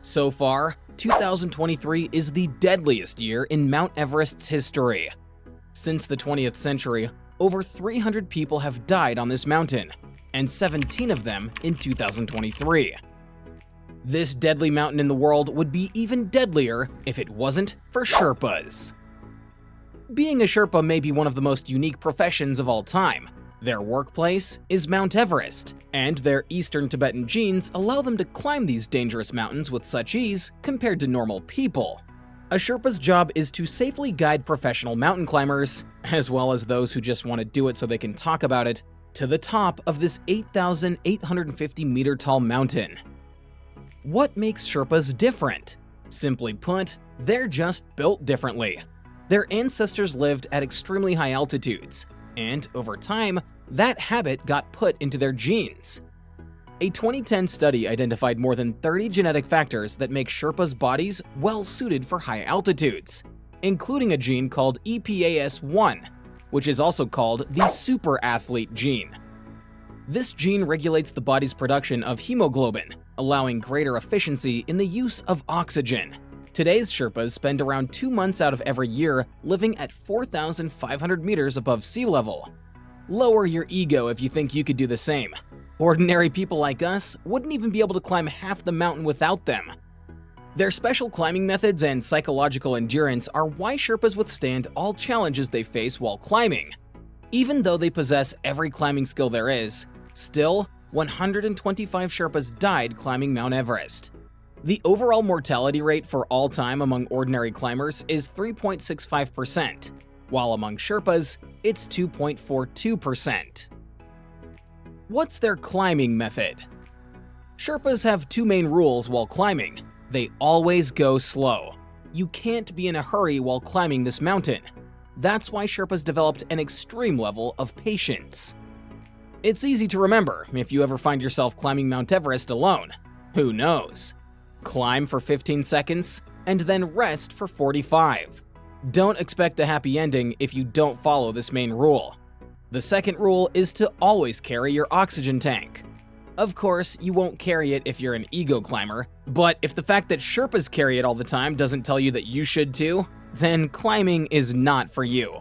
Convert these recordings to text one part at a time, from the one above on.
So far, 2023 is the deadliest year in Mount Everest's history. Since the 20th century, over 300 people have died on this mountain, and 17 of them in 2023. This deadly mountain in the world would be even deadlier if it wasn't for Sherpas. Being a Sherpa may be one of the most unique professions of all time. Their workplace is Mount Everest, and their Eastern Tibetan genes allow them to climb these dangerous mountains with such ease compared to normal people. A Sherpa's job is to safely guide professional mountain climbers, as well as those who just want to do it so they can talk about it, to the top of this 8,850-meter tall mountain. What makes Sherpas different? Simply put, they're just built differently. Their ancestors lived at extremely high altitudes, and over time, that habit got put into their genes. A 2010 study identified more than 30 genetic factors that make Sherpas' bodies well-suited for high altitudes, including a gene called EPAS1, which is also called the super athlete gene. This gene regulates the body's production of hemoglobin, allowing greater efficiency in the use of oxygen. Today's Sherpas spend around 2 months out of every year living at 4,500 meters above sea level. Lower your ego if you think you could do the same. Ordinary people like us wouldn't even be able to climb half the mountain without them. Their special climbing methods and psychological endurance are why Sherpas withstand all challenges they face while climbing. Even though they possess every climbing skill there is, still, 125 Sherpas died climbing Mount Everest. The overall mortality rate for all time among ordinary climbers is 3.65%, while among Sherpas, it's 2.42%. What's their climbing method? Sherpas have 2 main rules while climbing. They always go slow. You can't be in a hurry while climbing this mountain. That's why Sherpas developed an extreme level of patience. It's easy to remember if you ever find yourself climbing Mount Everest alone. Who knows? Climb for 15 seconds, and then rest for 45. Don't expect a happy ending if you don't follow this main rule. The second rule is to always carry your oxygen tank. Of course, you won't carry it if you're an ego climber, but if the fact that Sherpas carry it all the time doesn't tell you that you should too, then climbing is not for you.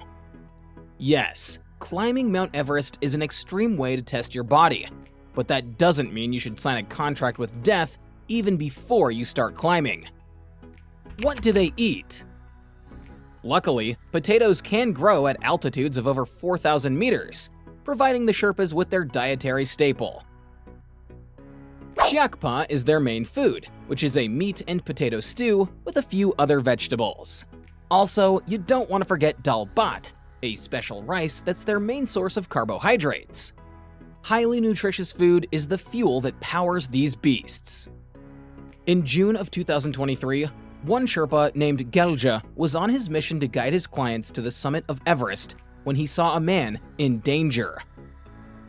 Yes, climbing Mount Everest is an extreme way to test your body, but that doesn't mean you should sign a contract with death even before you start climbing. What do they eat? Luckily, potatoes can grow at altitudes of over 4,000 meters, providing the Sherpas with their dietary staple. Sherpa is their main food, which is a meat and potato stew with a few other vegetables. Also, you don't want to forget dal bhat, a special rice that's their main source of carbohydrates. Highly nutritious food is the fuel that powers these beasts. In June of 2023, one Sherpa named Gelja was on his mission to guide his clients to the summit of Everest when he saw a man in danger.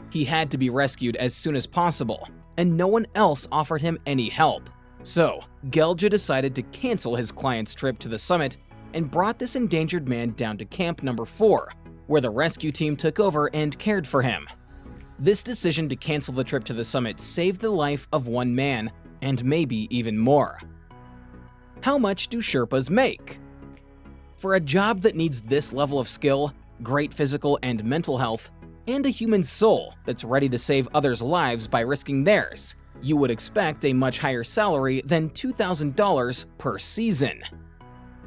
He had to be rescued as soon as possible, and no one else offered him any help. So, Gelja decided to cancel his client's trip to the summit and brought this endangered man down to Camp Number 4, where the rescue team took over and cared for him. This decision to cancel the trip to the summit saved the life of one man, and maybe even more. How much do Sherpas make? For a job that needs this level of skill, great physical and mental health, and a human soul that's ready to save others' lives by risking theirs, you would expect a much higher salary than $2,000 per season.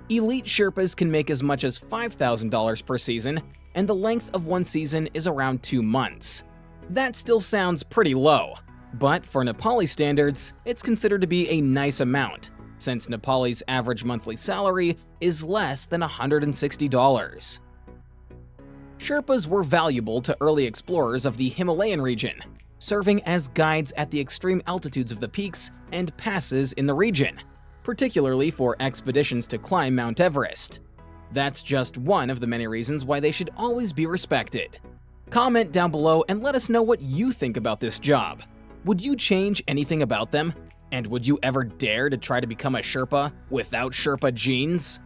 Elite Sherpas can make as much as $5,000 per season, and the length of one season is around 2 months. That still sounds pretty low, but for Nepali standards, it's considered to be a nice amount, since Nepali's average monthly salary is less than $160. Sherpas were valuable to early explorers of the Himalayan region, serving as guides at the extreme altitudes of the peaks and passes in the region, particularly for expeditions to climb Mount Everest. That's just one of the many reasons why they should always be respected. Comment down below and let us know what you think about this job. Would you change anything about them? And would you ever dare to try to become a Sherpa without Sherpa genes?